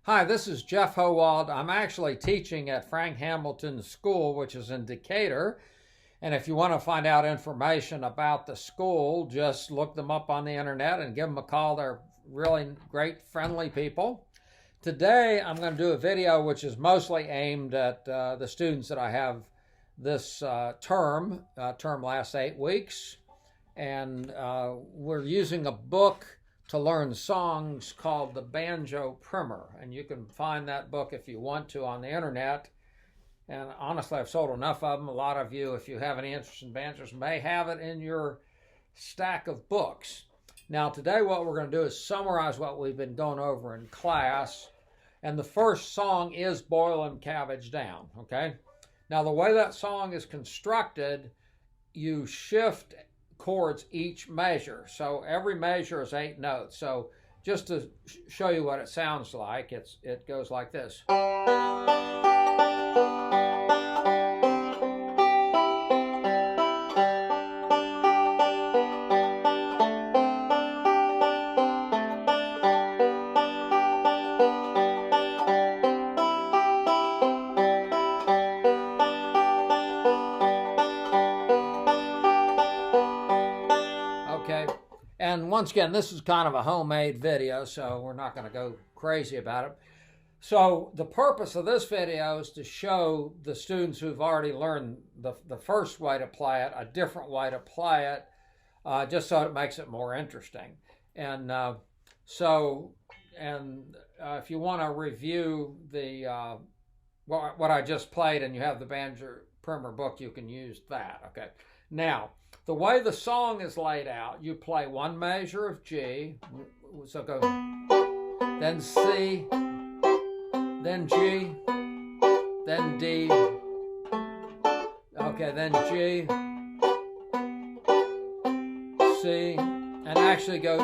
Hi, this is Geoff Howald. I'm actually teaching at Frank Hamilton School, which is in Decatur. And if you want to find out information about the school, just look them up on the internet and give them a call. They're really great, friendly people. Today, I'm going to do a video which is mostly aimed at the students that I have this term lasts 8 weeks. And we're using a book to learn songs called the Banjo Primer. And you can find that book if you want to on the internet. And honestly, I've sold enough of them. A lot of you, if you have any interest in banjos, may have it in your stack of books. Now, today what we're going to do is summarize what we've been going over in class. And the first song is Boil Them Cabbage Down, okay? Now, the way that song is constructed, you shift chords each measure. So every measure is 8 notes. So just to show you what it sounds like, it goes like this. And once again, this is kind of a homemade video, so we're not going to go crazy about it. So the purpose of this video is to show the students who've already learned the first way to play it, a different way to play it, just so it makes it more interesting. And if you want to review the what I just played and you have the Banjo Primer book, you can use that. Okay. Now, the way the song is laid out, you play one measure of G, so go, then C, then G, then D, okay, then G, C, and actually go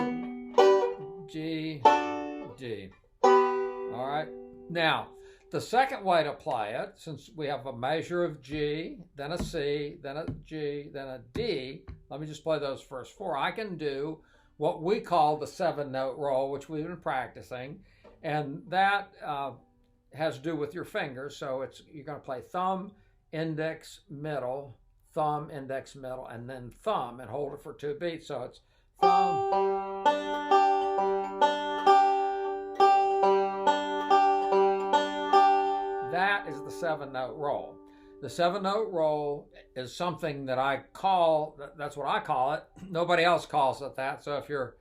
G, D. All right, now, the second way to play it, since we have a measure of G, then a C, then a G, then a D, let me just play those first 4. I can do what we call the 7-note roll, which we've been practicing, and that has to do with your fingers. So you're going to play thumb, index, middle, thumb, index, middle, and then thumb, and hold it for 2 beats. So it's thumb, that is the 7-note roll. The 7-note roll is something that I call, that's what I call it. Nobody else calls it that. So if you're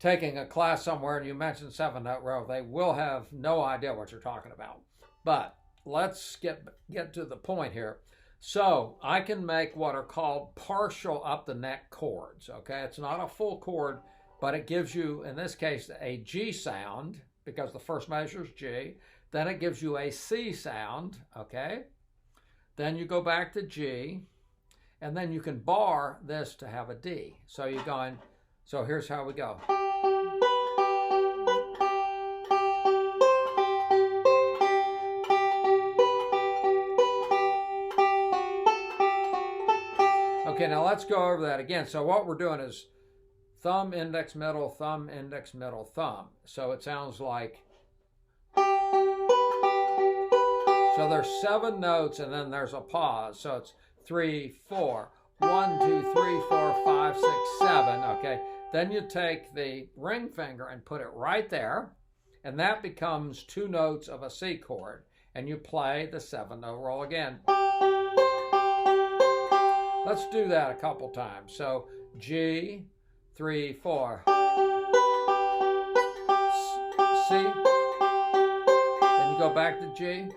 taking a class somewhere and you mention 7-note roll, they will have no idea what you're talking about. But let's get to the point here. So I can make what are called partial up the neck chords. Okay, it's not a full chord, but it gives you, in this case, a G sound, because the first measure is G. Then it gives you a C sound, okay? Then you go back to G, and then you can bar this to have a D. So you're going, so here's how we go. Okay, now let's go over that again. So what we're doing is thumb, index, middle, thumb, index, middle, thumb. So it sounds like, so there's 7 notes and then there's a pause. So it's 3, 4, 1, 2, 3, 4, 5, 6, 7. Okay. Then you take the ring finger and put it right there, and that becomes 2 notes of a C chord. And you play the 7-note roll again. Let's do that a couple times. So G, 3, 4. C. Then you go back to G.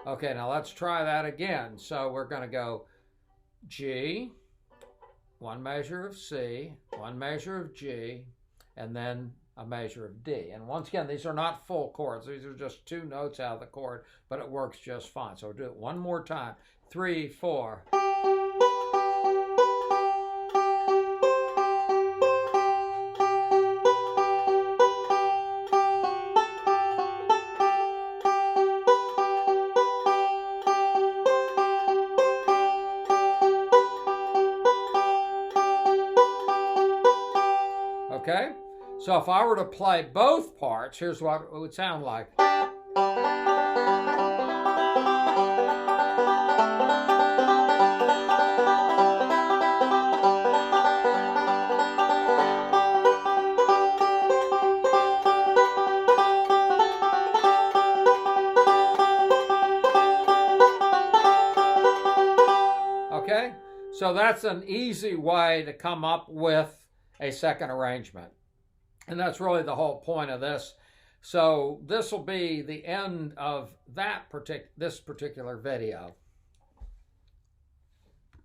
Okay, now let's try that again. So we're going to go G, 1 measure of C, 1 measure of G, and then a measure of D. And once again, these are not full chords. These are just 2 notes out of the chord, but it works just fine. So we'll do it one more time. 3, 4. Okay? So if I were to play both parts, here's what it would sound like. Okay? So that's an easy way to come up with a second arrangement. And that's really the whole point of this. So this will be the end of this particular video.